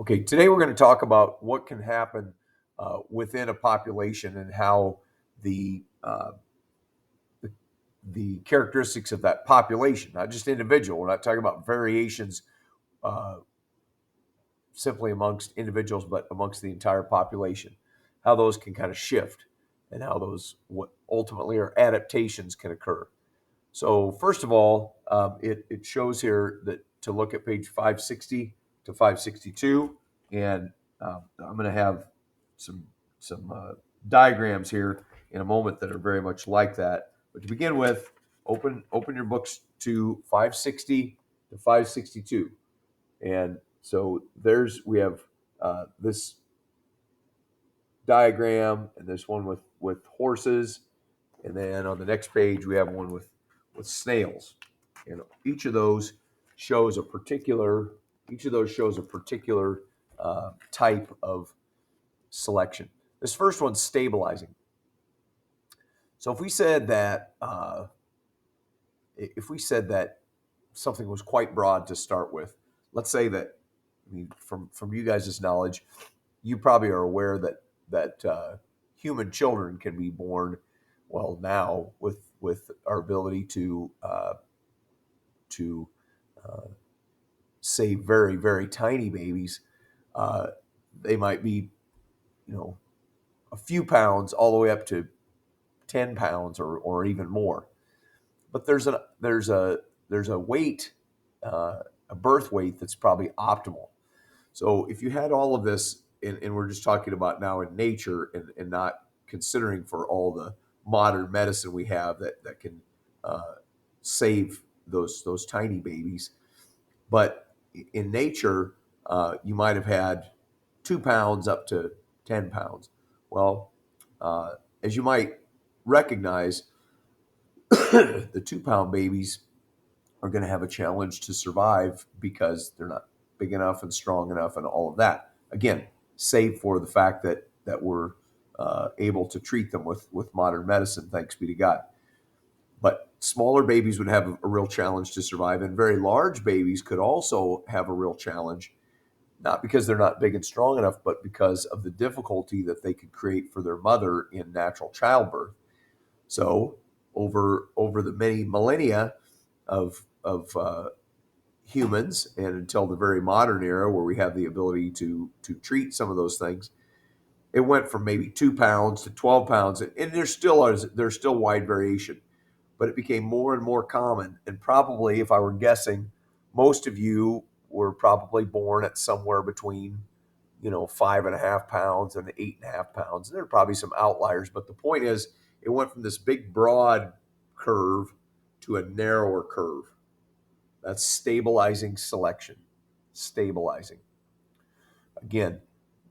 Okay, today we're going to talk about what can happen within a population and how the, uh, the the characteristics of that population, not just individual. We're not talking about variations uh, simply amongst individuals, but amongst the entire population. How those can kind of shift, and how those what ultimately are adaptations can occur. So first of all, it shows here that to look at page 560 to 562, and I'm going to have some some diagrams here in a moment that are very much like that. But to begin with, open your books to 560 to 562, and so we have this diagram and this one with horses, and then on the next page we have one with snails. And shows a particular each of those shows a particular type of selection. This first one's stabilizing. So if we said that something was quite broad to start with, let's say that, I mean, from you guys' knowledge, you probably are aware that human children can be born, well, now with our ability to uh, say very very tiny babies. Uh, they might be, you know, a few pounds all the way up to 10 pounds or even more. But there's a weight, a birth weight that's probably optimal. So if you had all of this, and we're just talking about now in nature, and not considering for all the modern medicine we have that can uh, save those tiny babies, but in nature, you might have had 2 pounds up to 10 pounds. Well, uh, as you might recognize, the 2 pound babies are going to have a challenge to survive because they're not big enough and strong enough and all of that. Again, save for the fact that we're able to treat them with modern medicine, thanks be to God. But smaller babies would have a real challenge to survive, and very large babies could also have a real challenge, not because they're not big and strong enough, but because of the difficulty that they could create for their mother in natural childbirth. So over the many millennia of humans, and until the very modern era where we have the ability to treat some of those things, it went from maybe 2 pounds to 12 pounds, and there's still wide variation, but it became more and more common. And probably, if I were guessing, most of you were probably born at somewhere between 5.5 pounds and 8.5 pounds. There are probably some outliers, but the point is, it went from this big broad curve to a narrower curve. That's stabilizing selection. Stabilizing. Again,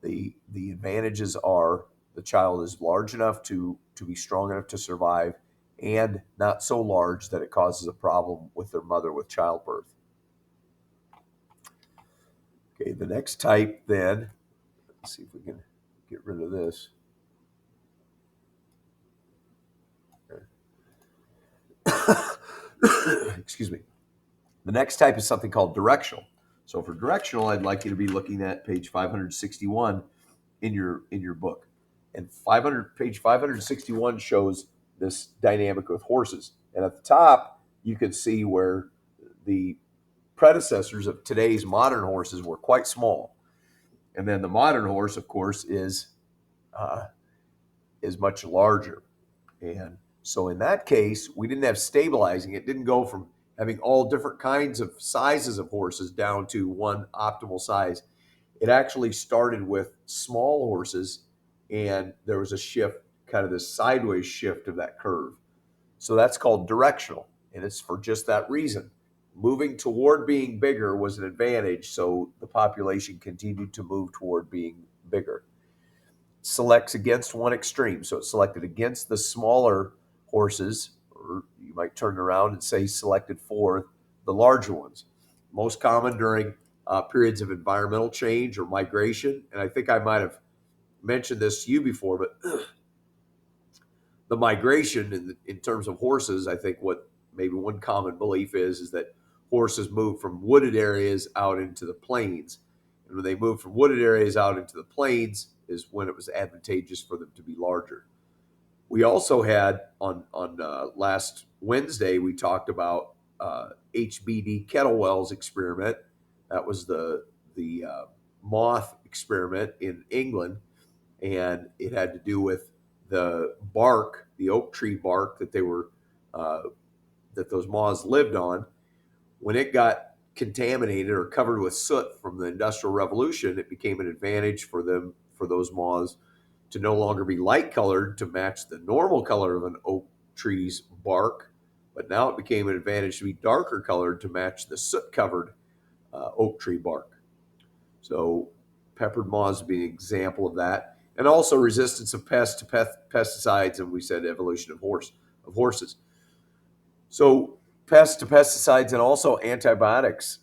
the advantages are the child is large enough to be strong enough to survive, and not so large that it causes a problem with their mother with childbirth. Okay, the next type then, let's see if we can get rid of this. Excuse me. The next type is something called directional. So for directional, I'd like you to be looking at page 561 in your book. And page 561 shows this dynamic with horses. And at the top, you can see where the predecessors of today's modern horses were quite small. And then the modern horse, of course, uh, is much larger. And so in that case, we didn't have stabilizing. It didn't go from having all different kinds of sizes of horses down to one optimal size. It actually started with small horses, and there was a shift, kind of this sideways shift of that curve. So that's called directional, and it's for just that reason. Moving toward being bigger was an advantage, so the population continued to move toward being bigger. Selects against one extreme. So it selected against the smaller horses, or you might turn around and say selected for the larger ones. Most common during periods of environmental change or migration. And I think I might have mentioned this to you before, but the migration in terms of horses, I think what maybe one common belief is that horses move from wooded areas out into the plains. And when they moved from wooded areas out into the plains is when it was advantageous for them to be larger. We also had on last Wednesday, we talked about HBD Kettlewell's experiment. That was the moth experiment in England, and it had to do with the bark, the oak tree bark that they were that those moths lived on. When it got contaminated or covered with soot from the Industrial Revolution, it became an advantage for those moths to no longer be light colored to match the normal color of an oak tree's bark, but now it became an advantage to be darker colored to match the soot covered oak tree bark. So peppered moths would be an example of that. And also resistance of pests to pesticides, and we said evolution of horses. So pests to pesticides and also antibiotics,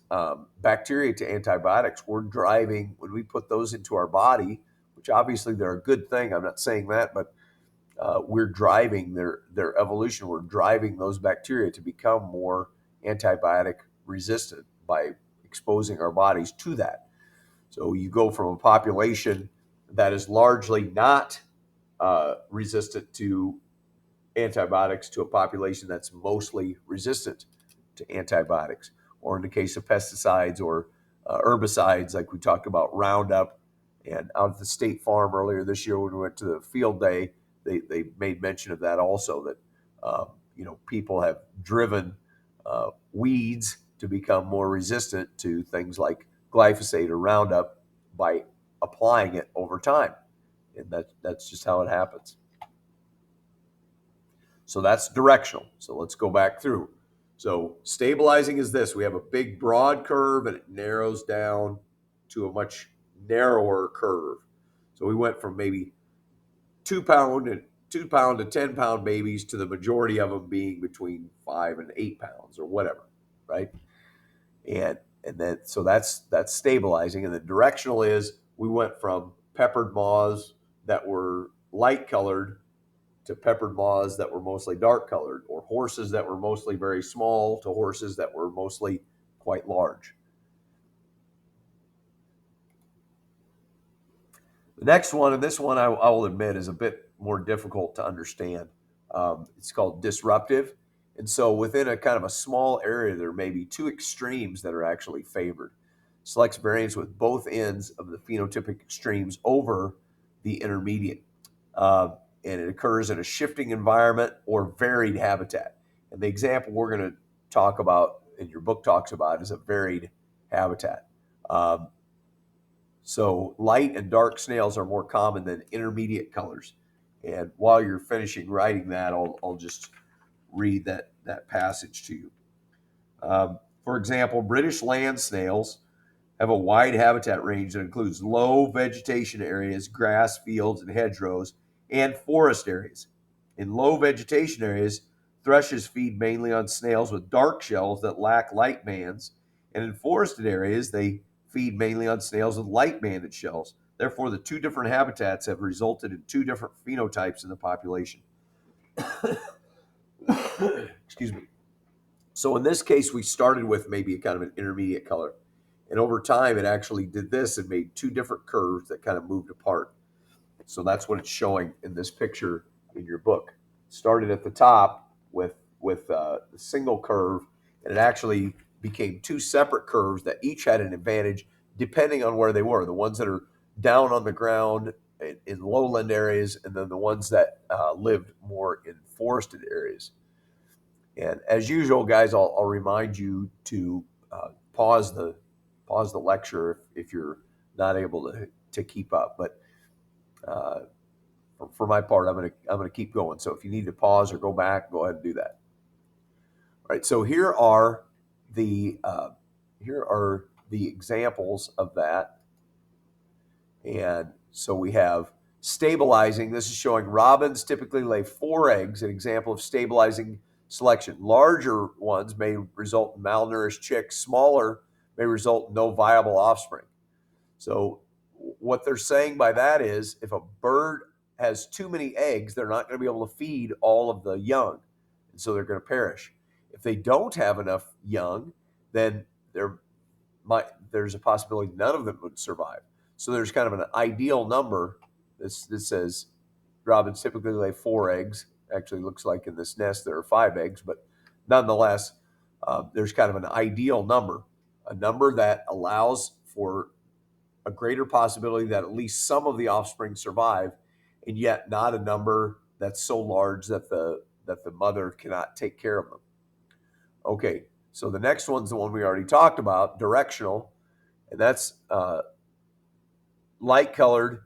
bacteria to antibiotics. We're driving when we put those into our body, which obviously they're a good thing. I'm not saying that, but we're driving their evolution. We're driving those bacteria to become more antibiotic resistant by exposing our bodies to that. So you go from a population that is largely not resistant to antibiotics to a population that's mostly resistant to antibiotics, or in the case of pesticides or herbicides, like we talked about Roundup. And out at the State Farm earlier this year, when we went to the field day, they made mention of that also, that people have driven weeds to become more resistant to things like glyphosate or Roundup by applying it over time. And that's just how it happens. So that's directional. So let's go back through. So stabilizing is this. We have a big broad curve and it narrows down to a much narrower curve. So we went from maybe 2 pound to 10 pound babies to the majority of them being between 5 and 8 pounds or whatever, right? And then so that's stabilizing. And the directional is we went from peppered moths that were light colored to peppered moths that were mostly dark colored, or horses that were mostly very small to horses that were mostly quite large. The next one, and this one I will admit is a bit more difficult to understand. It's called disruptive. And so within a kind of a small area, there may be two extremes that are actually favored. Selects variants with both ends of the phenotypic extremes over the intermediate. And it occurs in a shifting environment or varied habitat. And the example we're going to talk about, and your book talks about, is a varied habitat. So light and dark snails are more common than intermediate colors. And while you're finishing writing that, I'll just read that passage to you. For example, British land snails have a wide habitat range that includes low vegetation areas, grass fields and hedgerows, and forest areas. In low vegetation areas, thrushes feed mainly on snails with dark shells that lack light bands, and in forested areas, they feed mainly on snails with light banded shells. Therefore, the two different habitats have resulted in two different phenotypes in the population. Excuse me. So in this case, we started with maybe a kind of an intermediate color. And over time, it actually did this and made two different curves that kind of moved apart. So that's what it's showing in this picture in your book. It started at the top with the single curve, and it actually became two separate curves that each had an advantage depending on where they were. The ones that are down on the ground in lowland areas, and then the ones that lived more in forested areas. And as usual, guys, I'll remind you to pause the lecture if you're not able to keep up. But for my part, I'm gonna keep going. So if you need to pause or go back, go ahead and do that. All right. So here are the examples of that. And so we have stabilizing. This is showing robins typically lay 4 eggs, an example of stabilizing selection. Larger ones may result in malnourished chicks. Smaller may result in no viable offspring. So what they're saying by that is if a bird has too many eggs, they're not going to be able to feed all of the young, and so they're going to perish. If they don't have enough young, then there there's a possibility none of them would survive. So there's kind of an ideal number. This says robins typically lay 4 eggs. Actually, looks like in this nest there are 5 eggs, but nonetheless, there's kind of an ideal number, a number that allows for a greater possibility that at least some of the offspring survive, and yet not a number that's so large that the mother cannot take care of them. Okay, so the next one's the one we already talked about, directional, and that's light-colored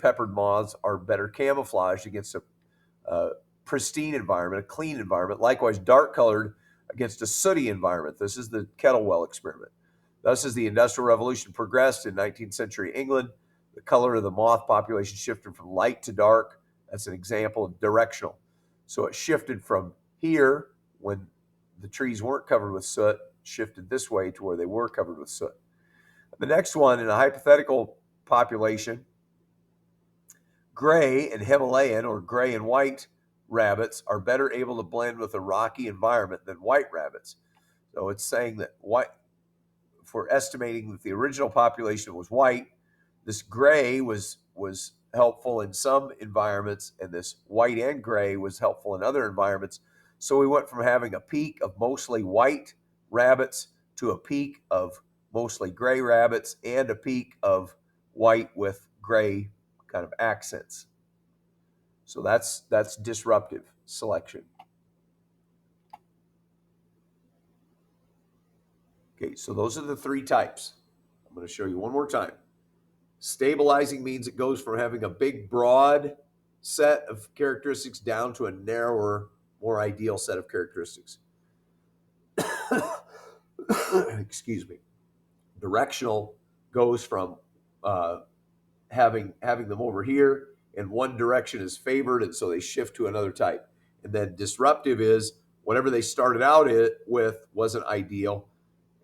peppered moths are better camouflaged against a pristine environment, a clean environment. Likewise, dark-colored against a sooty environment. This is the Kettlewell experiment. Thus, as the Industrial Revolution progressed in 19th century England, the color of the moth population shifted from light to dark. That's an example of directional. So it shifted from here, when the trees weren't covered with soot, shifted this way to where they were covered with soot. The next one, in a hypothetical population, gray and Himalayan, or gray and white rabbits, are better able to blend with a rocky environment than white rabbits. So it's saying that for estimating that the original population was white, this gray was helpful in some environments, and this white and gray was helpful in other environments. So we went from having a peak of mostly white rabbits to a peak of mostly gray rabbits and a peak of white with gray kind of accents. So that's disruptive selection. Okay, so those are the 3 types. I'm going to show you one more time. Stabilizing means it goes from having a big, broad set of characteristics down to a narrower, more ideal set of characteristics. Excuse me. Directional goes from having them over here, and one direction is favored, and so they shift to another type. And then disruptive is whatever they started out with wasn't ideal.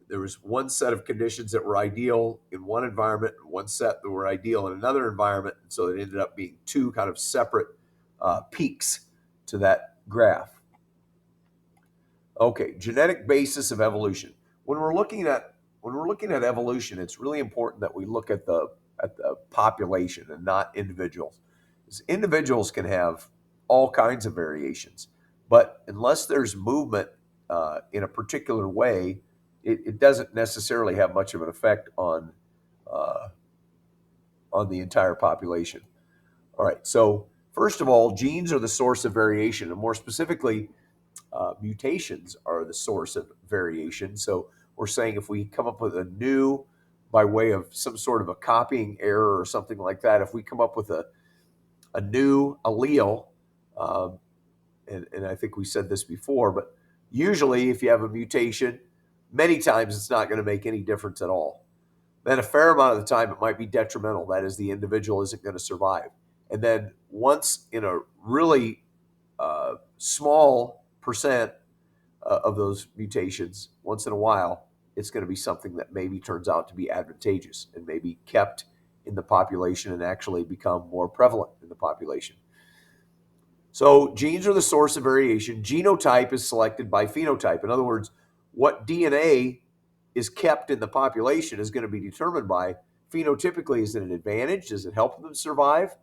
There was one set of conditions that were ideal in one environment, and one set that were ideal in another environment, and so it ended up being 2 kind of separate peaks to that graph. Okay, genetic basis of evolution. When we're looking at evolution, it's really important that we look at the population and not individuals. Because individuals can have all kinds of variations, but unless there's movement in a particular way, it doesn't necessarily have much of an effect on the entire population. All right, so first of all, genes are the source of variation, and more specifically, mutations are the source of variation. So we're saying if we come up with a new, by way of some sort of a copying error or something like that, if we come up with a new allele, and I think we said this before, but usually if you have a mutation, many times it's not going to make any difference at all. Then a fair amount of the time it might be detrimental. That is, the individual isn't going to survive. And then once in a really small percent of those mutations, once in a while, it's going to be something that maybe turns out to be advantageous and maybe kept in the population and actually become more prevalent in the population. So genes are the source of variation. Genotype is selected by phenotype. In other words, what DNA is kept in the population is going to be determined by phenotypically. Is it an advantage? Does it help them survive?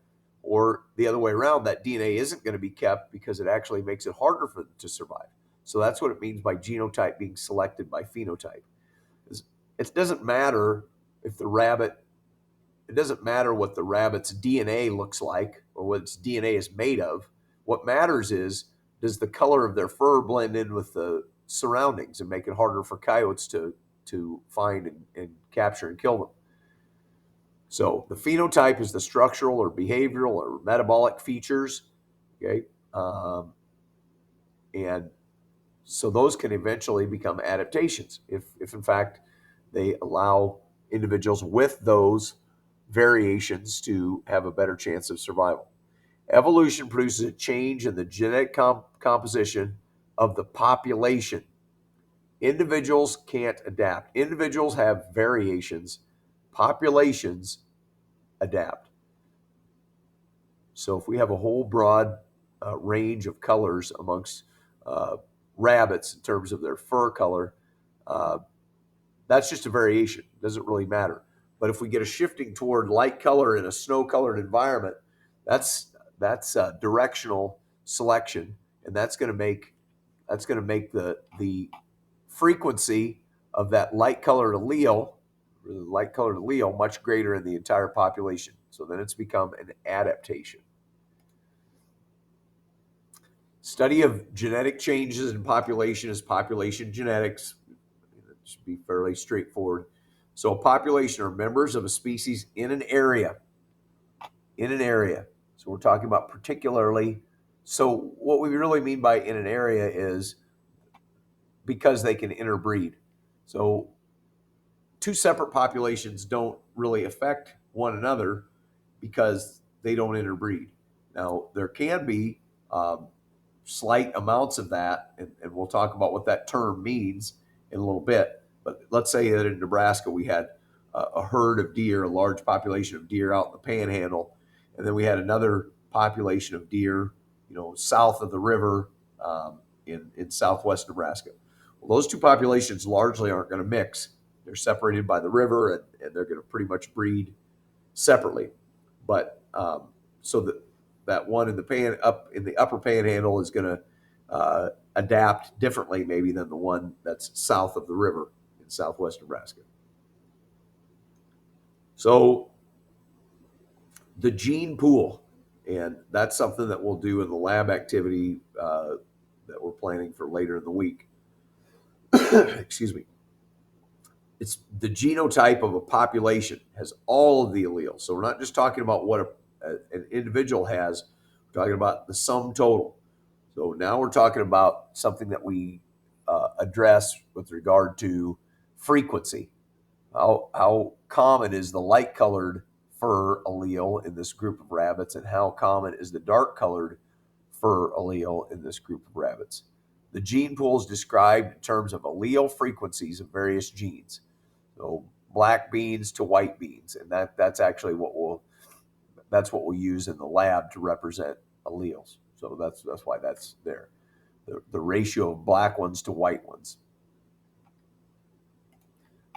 Or the other way around, that DNA isn't going to be kept because it actually makes it harder for them to survive. So that's what it means by genotype being selected by phenotype. It doesn't matter if it doesn't matter what the rabbit's DNA looks like or what its DNA is made of. What matters is, does the color of their fur blend in with the surroundings and make it harder for coyotes to find and capture and kill them? So the phenotype is the structural or behavioral or metabolic features, okay? And so those can eventually become adaptations if in fact they allow individuals with those variations to have a better chance of survival. Evolution produces a change in the genetic composition of the population. Individuals can't adapt. Individuals have variations. Populations adapt. So if we have a whole broad range of colors amongst rabbits in terms of their fur color, That's just a variation. It doesn't really matter. But if we get a shifting toward light color in a snow-colored environment, that's directional selection, and that's going to make the frequency of that light colored allele much greater in the entire population. So then it's become an adaptation. Study of genetic changes in population is population genetics. It should be fairly straightforward. So a population are members of a species in an area. In an area. So we're talking about particularly. So what we really mean by in an area is because they can interbreed. So two separate populations don't really affect one another because they don't interbreed. Now, there can be slight amounts of that, and we'll talk about what that term means in a little bit. But let's say that in Nebraska we had a herd of deer, a large population of deer out in the panhandle, and then we had another population of deer, south of the river in southwest Nebraska. Well, those two populations largely aren't going to mix. They're separated by the river, and they're going to pretty much breed separately. But so that one in the upper panhandle is going to adapt differently maybe than the one that's south of the river in southwest Nebraska. So the gene pool, and that's something that we'll do in the lab activity that we're planning for later in the week. Excuse me. It's the genotype of a population has all of the alleles. So we're not just talking about what an individual has. We're talking about the sum total. So now we're talking about something that we address with regard to frequency. How common is the light-colored fur allele in this group of rabbits, and how common is the dark-colored fur allele in this group of rabbits? The gene pool is described in terms of allele frequencies of various genes. So black beans to white beans, and that's actually what we'll use in the lab to represent alleles. So that's why that's there. The ratio of black ones to white ones.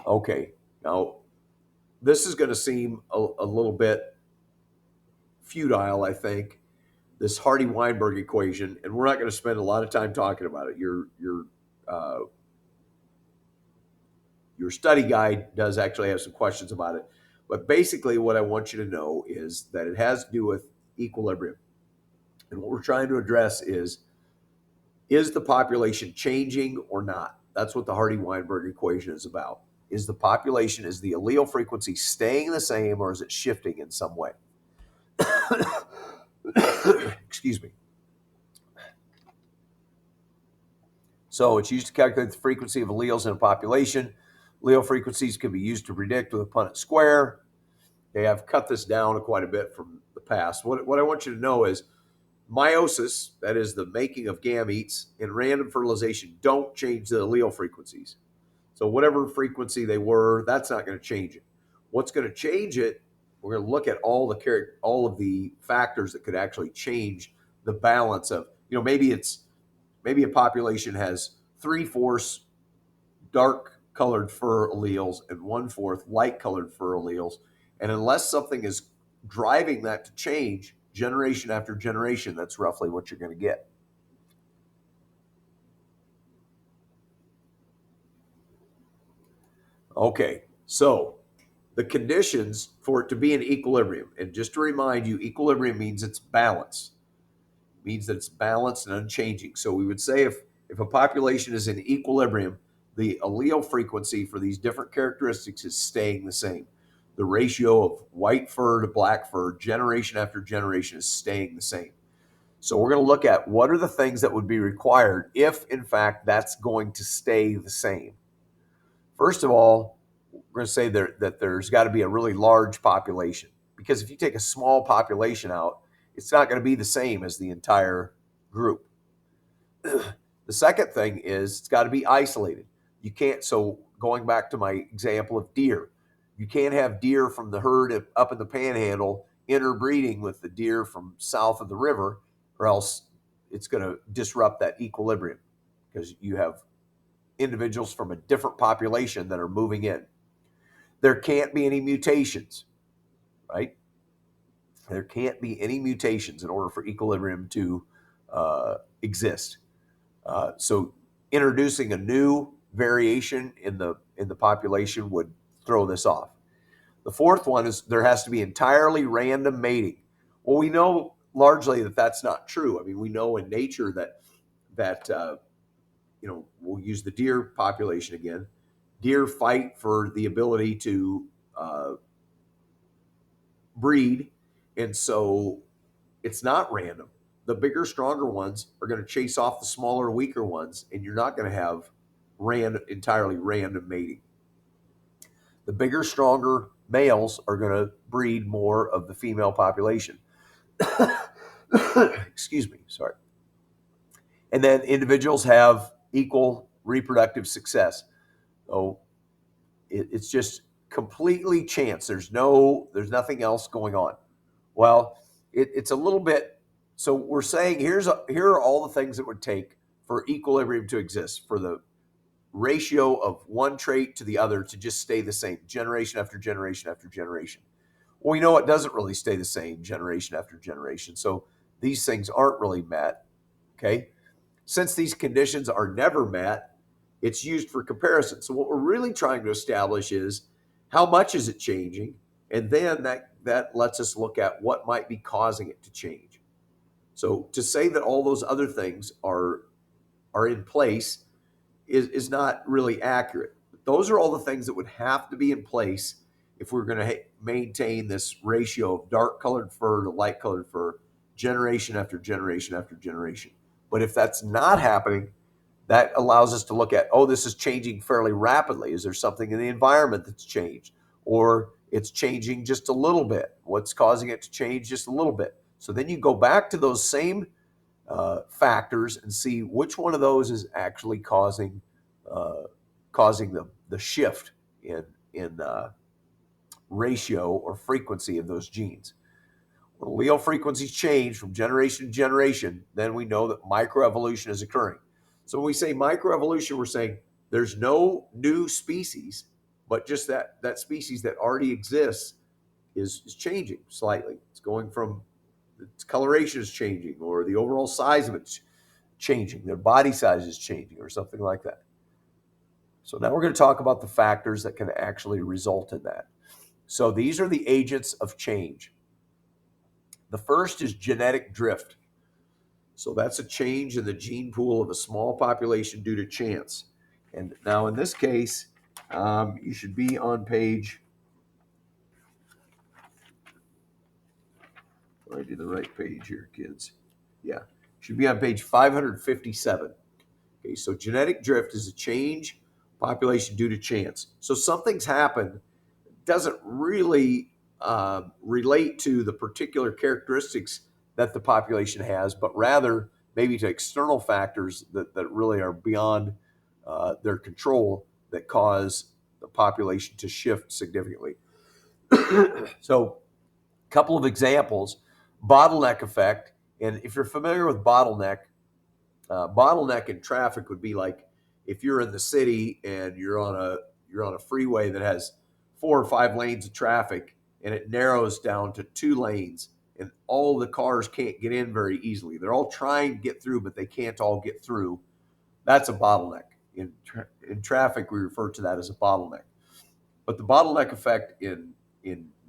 Okay, now this is going to seem a little bit futile, I think, this Hardy-Weinberg equation, and we're not going to spend a lot of time talking about it. Your study guide does actually have some questions about it, but basically what I want you to know is that it has to do with equilibrium. And what we're trying to address is the population changing or not? That's what the Hardy-Weinberg equation is about. Is the allele frequency staying the same, or is it shifting in some way? Excuse me. So it's used to calculate the frequency of alleles in a population. Allele frequencies can be used to predict with a Punnett square. Okay, I've cut this down quite a bit from the past. What I want you to know is meiosis, that is the making of gametes, and random fertilization don't change the allele frequencies. So whatever frequency they were, that's not going to change it. What's going to change it, we're going to look at all of the factors that could actually change the balance of, maybe a population has 3/4 dark colored fur alleles and 1/4 light colored fur alleles. And unless something is driving that to change generation after generation, that's roughly what you're going to get. Okay, so the conditions for it to be in equilibrium, and just to remind you, equilibrium means it's balanced. It means that it's balanced and unchanging. So we would say if a population is in equilibrium, the allele frequency for these different characteristics is staying the same. The ratio of white fur to black fur, generation after generation, is staying the same. So we're going to look at what are the things that would be required if, in fact, that's going to stay the same. First of all, we're going to say that there's got to be a really large population, because if you take a small population out, it's not going to be the same as the entire group. The second thing is it's got to be isolated. You can't, so going back to my example of deer, you can't have deer from the herd up in the panhandle interbreeding with the deer from south of the river, or else it's going to disrupt that equilibrium, because you have individuals from a different population that are moving in. There can't be any mutations, right? There can't be any mutations in order for equilibrium to exist. So introducing a new variation in the population would throw this off. The fourth one is there has to be entirely random mating. Well, we know largely that that's not true. I mean, we know in nature that we'll use the deer population again. Deer fight for the ability to breed, and so it's not random. The bigger, stronger ones are going to chase off the smaller, weaker ones, and you're not going to have entirely random mating. The bigger, stronger males are going to breed more of the female population. Excuse me, sorry. And then individuals have equal reproductive success. So it's just completely chance. There's nothing else going on. Well, it's a little bit. So we're saying here are all the things that would take for equilibrium to exist, for the ratio of one trait to the other to just stay the same generation after generation after generation. Well, we know it doesn't really stay the same generation after generation. So these things aren't really met. Okay. Since these conditions are never met, it's used for comparison. So what we're really trying to establish is how much is it changing? And then that lets us look at what might be causing it to change. So to say that all those other things are in place is not really accurate. Those are all the things that would have to be in place if we're going to maintain this ratio of dark colored fur to light colored fur generation after generation after generation. But if that's not happening, that allows us to look at, this is changing fairly rapidly. Is there something in the environment that's changed? Or it's changing just a little bit. What's causing it to change just a little bit? So then you go back to those same factors and see which one of those is actually causing the shift in ratio or frequency of those genes. When allele frequencies change from generation to generation, then we know that microevolution is occurring. So when we say microevolution, we're saying there's no new species, but just that species that already exists is changing slightly. It's going from, its coloration is changing, or the overall size of it's changing, their body size is changing, or something like that. So now we're going to talk about the factors that can actually result in that. So these are the agents of change. The first is genetic drift. So that's a change in the gene pool of a small population due to chance. And now in this case, you should be on page, I did the right page here, kids. Yeah, should be on page 557. Okay, so genetic drift is a change population due to chance. So something's happened, doesn't really relate to the particular characteristics that the population has, but rather maybe to external factors that really are beyond their control that cause the population to shift significantly. So a couple of examples: bottleneck effect. And if you're familiar with bottleneck in traffic would be like if you're in the city and you're on a freeway that has 4 or 5 lanes of traffic, and it narrows down to 2 lanes, and all the cars can't get in very easily. They're all trying to get through, but they can't all get through. That's a bottleneck. In traffic, we refer to that as a bottleneck. But the bottleneck effect in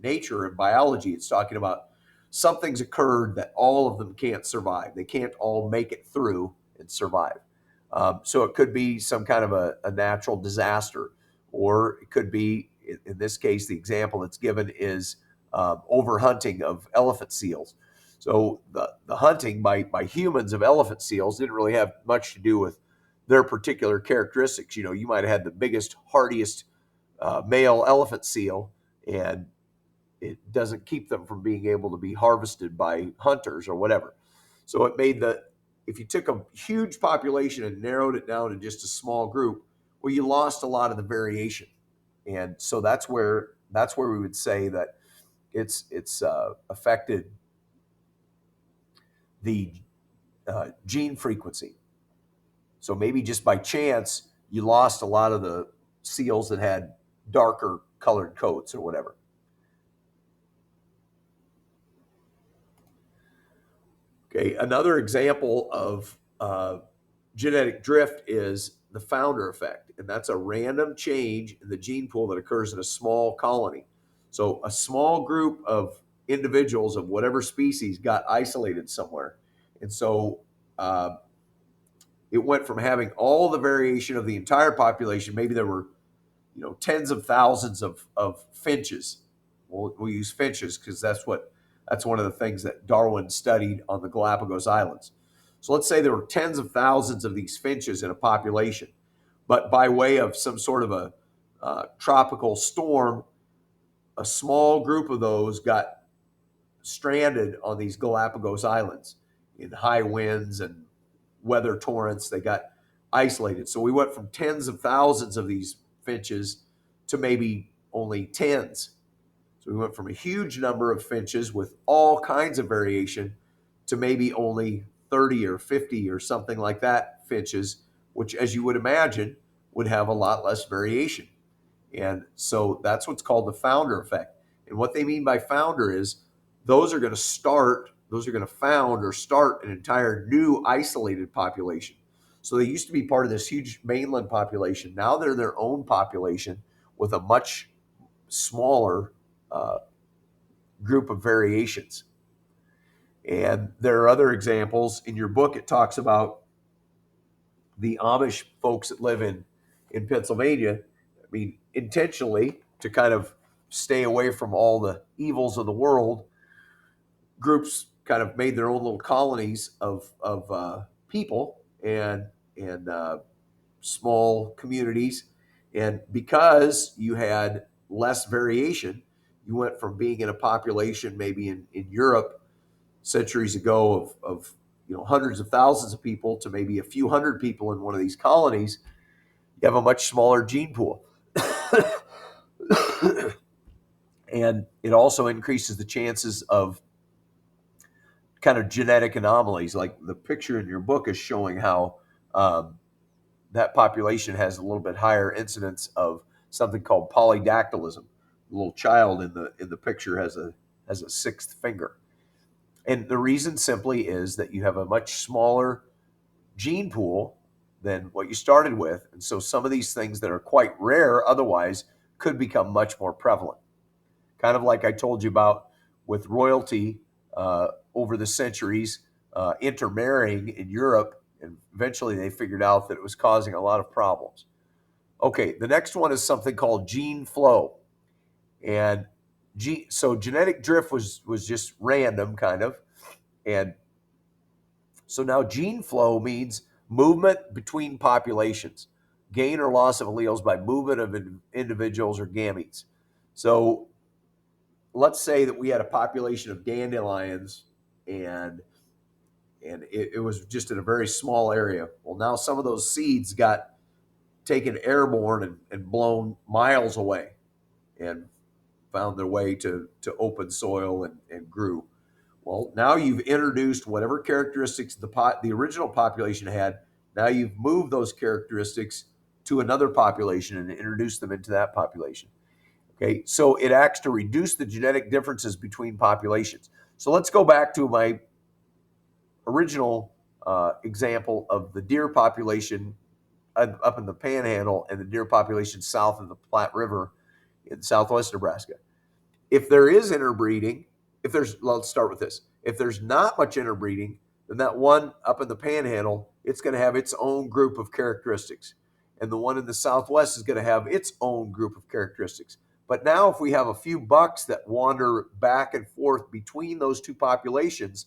nature and biology, it's talking about something's occurred that all of them can't survive. They can't all make it through and survive. So it could be some kind of a natural disaster, or it could be, in this case, the example that's given is overhunting of elephant seals. So the hunting by humans of elephant seals didn't really have much to do with their particular characteristics. You might have had the biggest, hardiest male elephant seal, and it doesn't keep them from being able to be harvested by hunters or whatever. So it made if you took a huge population and narrowed it down to just a small group, well, you lost a lot of the variation. And so that's where we would say that it's affected the gene frequency. So maybe just by chance, you lost a lot of the seals that had darker colored coats or whatever. Okay, another example of genetic drift is the founder effect, and that's a random change in the gene pool that occurs in a small colony. So, a small group of individuals of whatever species got isolated somewhere, and so uh, it went from having all the variation of the entire population. Maybe there were, tens of thousands of finches. We'll use finches because that's one of the things that Darwin studied on the Galapagos Islands. So let's say there were tens of thousands of these finches in a population, but by way of some sort of a tropical storm, a small group of those got stranded on these Galapagos Islands in high winds and weather torrents. They got isolated. So we went from tens of thousands of these finches to maybe only tens. So we went from a huge number of finches with all kinds of variation to maybe only 30 or 50 or something like that finches, which, as you would imagine, would have a lot less variation. And so that's what's called the founder effect. And what they mean by founder is those are going to found or start an entire new isolated population. So they used to be part of this huge mainland population. Now they're their own population with a much smaller uh, group of variations. And there are other examples. In your book, it talks about the Amish folks that live in Pennsylvania. I mean, intentionally to kind of stay away from all the evils of the world, groups kind of made their own little colonies of people and small communities. And because you had less variation, you went from being in a population maybe in Europe centuries ago of hundreds of thousands of people to maybe a few hundred people in one of these colonies. You have a much smaller gene pool. And it also increases the chances of kind of genetic anomalies. Like the picture in your book is showing how um, that population has a little bit higher incidence of something called polydactylism. The little child in the picture has a sixth finger. And the reason simply is that you have a much smaller gene pool than what you started with. And so some of these things that are quite rare otherwise could become much more prevalent. Kind of like I told you about with royalty over the centuries intermarrying in Europe, and eventually they figured out that it was causing a lot of problems. Okay, the next one is something called gene flow, and so genetic drift was just random kind of, and so now gene flow means movement between populations, gain or loss of alleles by movement of individuals or gametes. So let's say that we had a population of dandelions and it was just in a very small area. Well, now some of those seeds got taken airborne and blown miles away and found their way to open soil and grew. Well, now you've introduced whatever characteristics the original population had. Now you've moved those characteristics to another population and introduced them into that population. Okay, so it acts to reduce the genetic differences between populations. So let's go back to my original example of the deer population up in the Panhandle and the deer population south of the Platte River in southwest Nebraska. If there is interbreeding, let's start with this. If there's not much interbreeding, then that one up in the Panhandle, it's going to have its own group of characteristics. And the one in the Southwest is going to have its own group of characteristics. But now if we have a few bucks that wander back and forth between those two populations,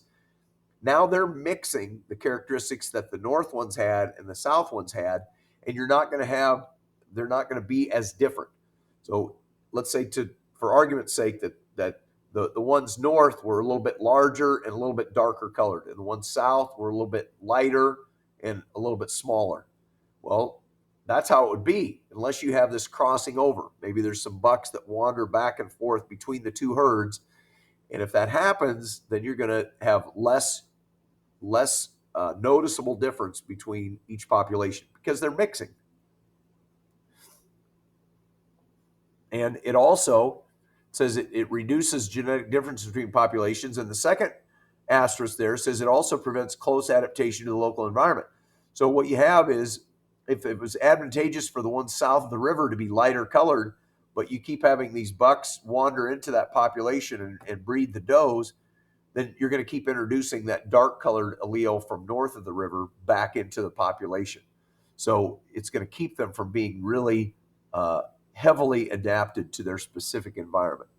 now they're mixing the characteristics that the North ones had and the South ones had, and they're not going to be as different. So let's say for argument's sake that the ones north were a little bit larger and a little bit darker colored, and the ones south were a little bit lighter and a little bit smaller. Well, that's how it would be unless you have this crossing over. Maybe there's some bucks that wander back and forth between the two herds, and if that happens, then you're going to have less noticeable difference between each population because they're mixing. And it also says it reduces genetic differences between populations. And the second asterisk there says it also prevents close adaptation to the local environment. So what you have is, if it was advantageous for the ones south of the river to be lighter colored, but you keep having these bucks wander into that population and breed the does, then you're going to keep introducing that dark colored allele from north of the river back into the population. So it's going to keep them from being really heavily adapted to their specific environment.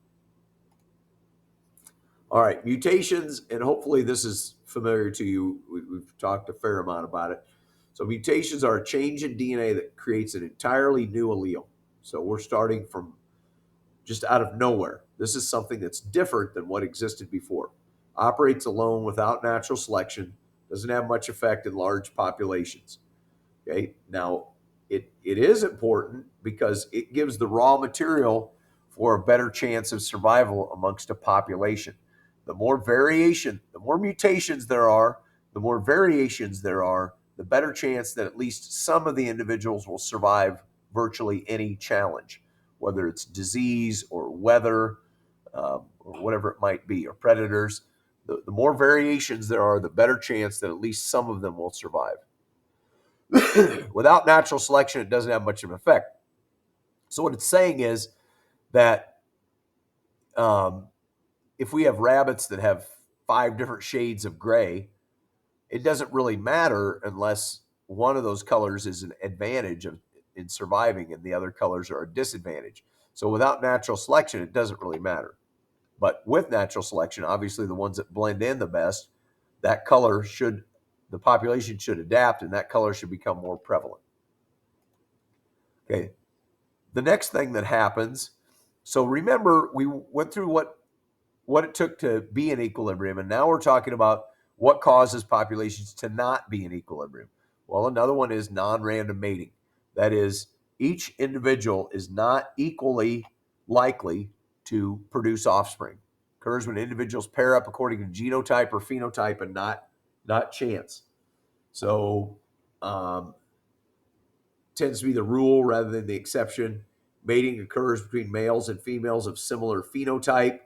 All right, mutations, and hopefully this is familiar to you. We've talked a fair amount about it. So mutations are a change in DNA that creates an entirely new allele. So we're starting from just out of nowhere. This is something that's different than what existed before. Operates alone without natural selection, doesn't have much effect in large populations. Okay, now it is important because it gives the raw material for a better chance of survival amongst a population. The more variation, the more mutations there are, the more variations there are, the better chance that at least some of the individuals will survive virtually any challenge, whether it's disease or weather, or whatever it might be, or predators. The more variations there are, the better chance that at least some of them will survive. Without natural selection, it doesn't have much of an effect. So what it's saying is that if we have rabbits that have 5 different shades of gray, it doesn't really matter unless one of those colors is an advantage in surviving and the other colors are a disadvantage. So without natural selection, it doesn't really matter. But with natural selection, obviously the ones that blend in the best, that color should, the population should adapt and that color should become more prevalent. Okay. The next thing that happens, so remember we went through what it took to be in equilibrium, and now we're talking about what causes populations to not be in equilibrium. Well, another one is non-random mating. That is, each individual is not equally likely to produce offspring. It occurs when individuals pair up according to genotype or phenotype and not chance. So tends to be the rule rather than the exception. Mating occurs between males and females of similar phenotype.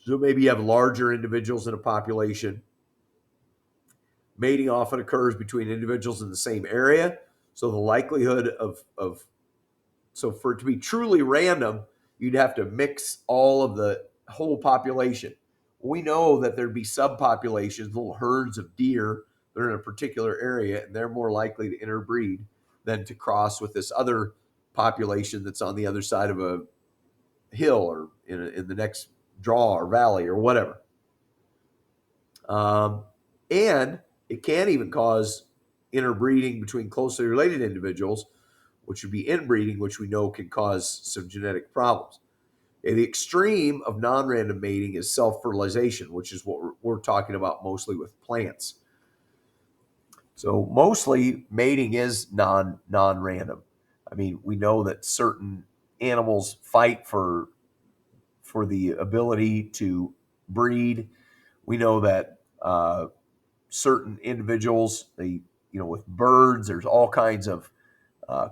So maybe you have larger individuals in a population. Mating often occurs between individuals in the same area. So the likelihood so for it to be truly random, you'd have to mix all of the whole population. We know that there'd be subpopulations, little herds of deer that are in a particular area, and they're more likely to interbreed than to cross with this other population that's on the other side of a hill or in the next draw or valley or whatever. And it can even cause interbreeding between closely related individuals, which would be inbreeding, which we know can cause some genetic problems. And the extreme of non-random mating is self-fertilization, which is what we're talking about mostly with plants. So mostly mating is non-random. I mean, we know that certain animals fight for the ability to breed. We know that certain individuals, with birds, there's all kinds of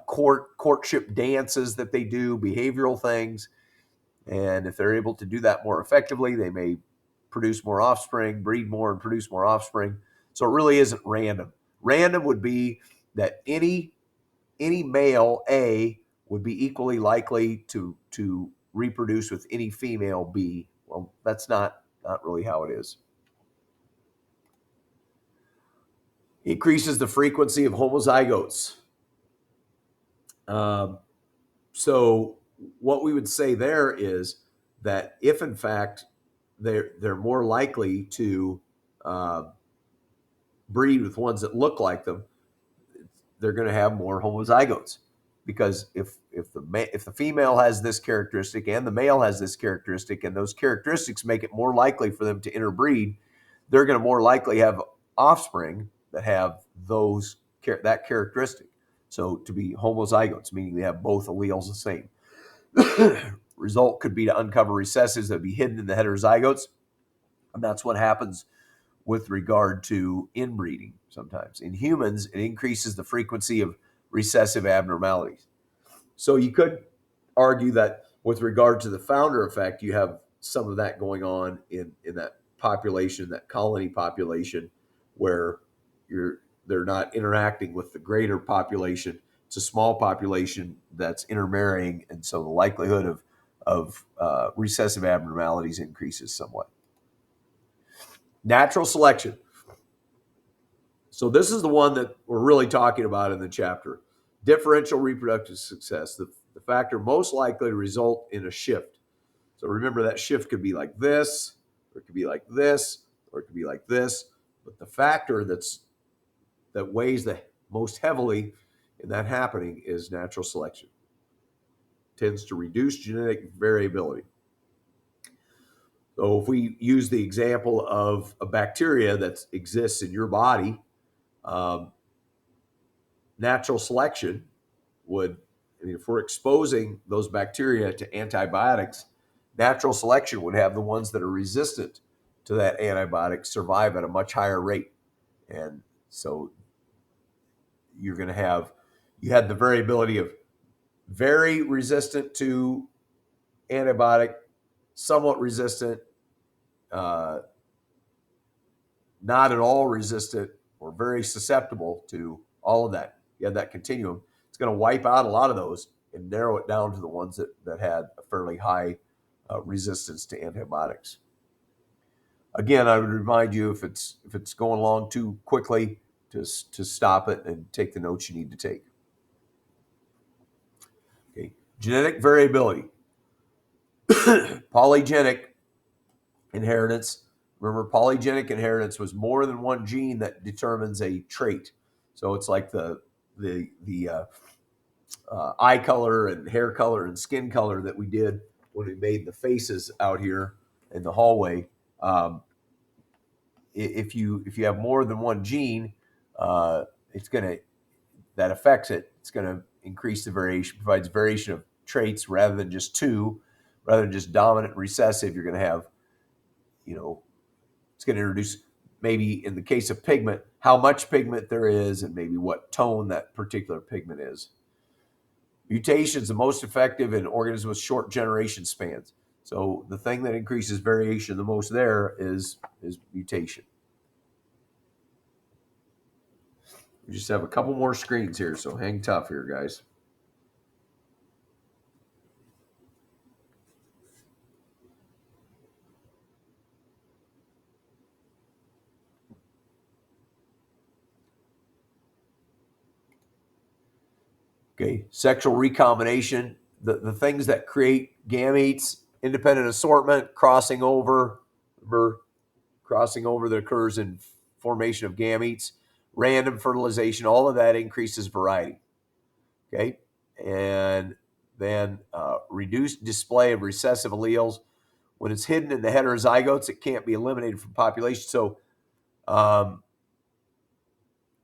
courtship dances that they do, behavioral things. And if they're able to do that more effectively, they may produce more offspring, breed more, and produce more offspring. So it really isn't random. Random would be that any male A would be equally likely to reproduce with any female B. Well, that's not really how it is. Increases the frequency of homozygotes. So what we would say there is that if in fact they're more likely to breed with ones that look like them, they're going to have more homozygotes, because if the female has this characteristic and the male has this characteristic, and those characteristics make it more likely for them to interbreed, they're going to more likely have offspring that have that characteristic. So to be homozygotes, meaning they have both alleles the same. Result could be to uncover recessives that would be hidden in the heterozygotes, and that's what happens with regard to inbreeding sometimes. In humans, it increases the frequency of recessive abnormalities. So you could argue that with regard to the founder effect, you have some of that going on in that population, that colony population, where they're not interacting with the greater population. It's a small population that's intermarrying, and so the likelihood of recessive abnormalities increases somewhat. Natural selection. So this is the one that we're really talking about in the chapter. Differential reproductive success, the factor most likely to result in a shift. So remember, that shift could be like this, or it could be like this, or it could be like this. But the factor that weighs the most heavily in that happening is natural selection. It tends to reduce genetic variability. So if we use the example of a bacteria that exists in your body, natural selection would, if we're exposing those bacteria to antibiotics, natural selection would have the ones that are resistant to that antibiotic survive at a much higher rate. And so you're going to have, you had the variability of very resistant to antibiotic, somewhat resistant, not at all resistant, or very susceptible to all of that. You have that continuum. It's going to wipe out a lot of those and narrow it down to the ones that had a fairly high resistance to antibiotics. Again, I would remind you, if it's going along too quickly, to stop it and take the notes you need to take. Okay. Genetic variability. Polygenic inheritance. Remember, polygenic inheritance was more than one gene that determines a trait. So it's like the eye color and hair color and skin color that we did when we made the faces out here in the hallway. If you have more than one gene, it's gonna, that affects it. It's gonna increase the variation, provides variation of traits rather than just two, rather than just dominant and recessive. You're gonna have, it's gonna introduce, maybe in the case of pigment, how much pigment there is and maybe what tone that particular pigment is. Mutations, the most effective in organisms with short generation spans. So the thing that increases variation the most there is mutation. We just have a couple more screens here, so hang tough here, guys. Okay, sexual recombination, the things that create gametes, independent assortment, crossing over, remember, crossing over that occurs in formation of gametes, random fertilization, all of that increases variety. Okay, and then reduced display of recessive alleles. When it's hidden in the heterozygotes, it can't be eliminated from population. So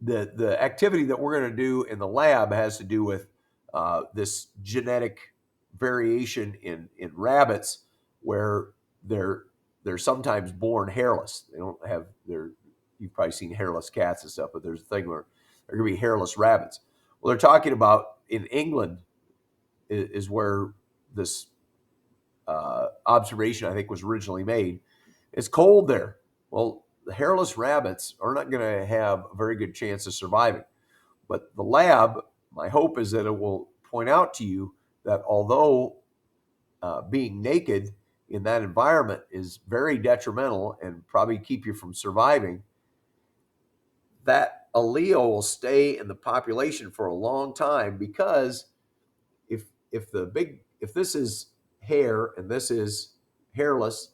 the activity that we're going to do in the lab has to do with this genetic variation in rabbits, where they're sometimes born hairless. They don't have you've probably seen hairless cats and stuff, but there's a thing where they're going to be hairless rabbits. Well, they're talking about in England is where this observation, I think, was originally made. It's cold there. Well, the hairless rabbits are not going to have a very good chance of surviving. But the lab, my hope is that it will point out to you that although being naked in that environment is very detrimental and probably keep you from surviving, that allele will stay in the population for a long time, because if this is hair and this is hairless,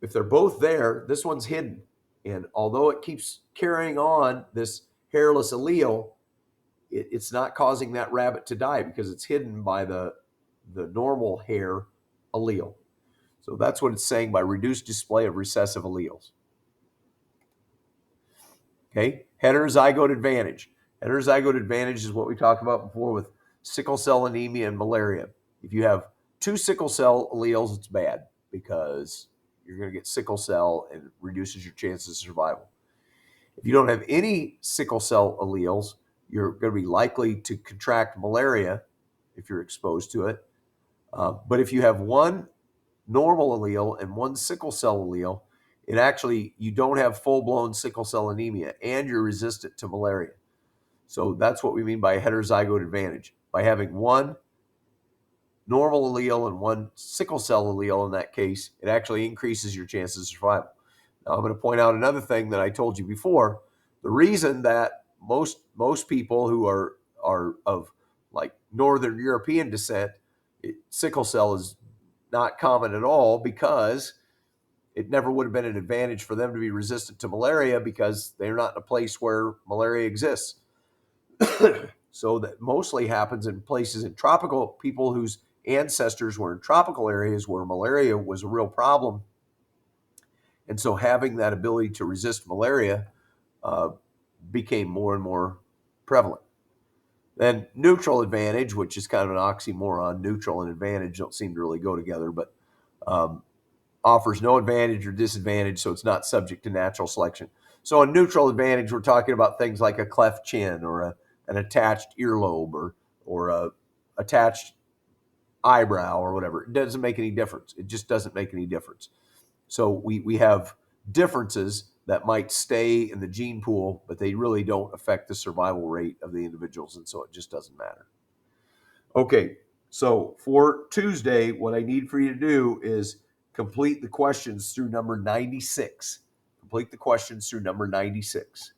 if they're both there, this one's hidden. And although it keeps carrying on this hairless allele, it's not causing that rabbit to die because it's hidden by the normal hair allele. So that's what it's saying by reduced display of recessive alleles. Okay, heterozygote advantage. Heterozygote advantage is what we talked about before with sickle cell anemia and malaria. If you have two sickle cell alleles, it's bad because you're going to get sickle cell and it reduces your chances of survival. If you don't have any sickle cell alleles, you're going to be likely to contract malaria if you're exposed to it. But if you have one normal allele and one sickle cell allele, it actually, you don't have full-blown sickle cell anemia and you're resistant to malaria. So that's what we mean by heterozygote advantage. By having one normal allele and one sickle cell allele in that case, it actually increases your chances of survival. Now, I'm going to point out another thing that I told you before. The reason that most people who are of like Northern European descent, sickle cell is not common at all, because it never would have been an advantage for them to be resistant to malaria because they're not in a place where malaria exists. So that mostly happens in places in tropical, people whose ancestors were in tropical areas where malaria was a real problem. And so having that ability to resist malaria uh, became more and more prevalent. Then neutral advantage, which is kind of an oxymoron. Neutral and advantage don't seem to really go together, but um, offers no advantage or disadvantage, so it's not subject to natural selection. So a neutral advantage, we're talking about things like a cleft chin or an attached earlobe or a attached eyebrow or whatever. It doesn't make any difference. It just doesn't make any difference. So we have differences that might stay in the gene pool, but they really don't affect the survival rate of the individuals, and so it just doesn't matter. Okay, so for Tuesday, what I need for you to do is complete the questions through number 96. Complete the questions through number 96.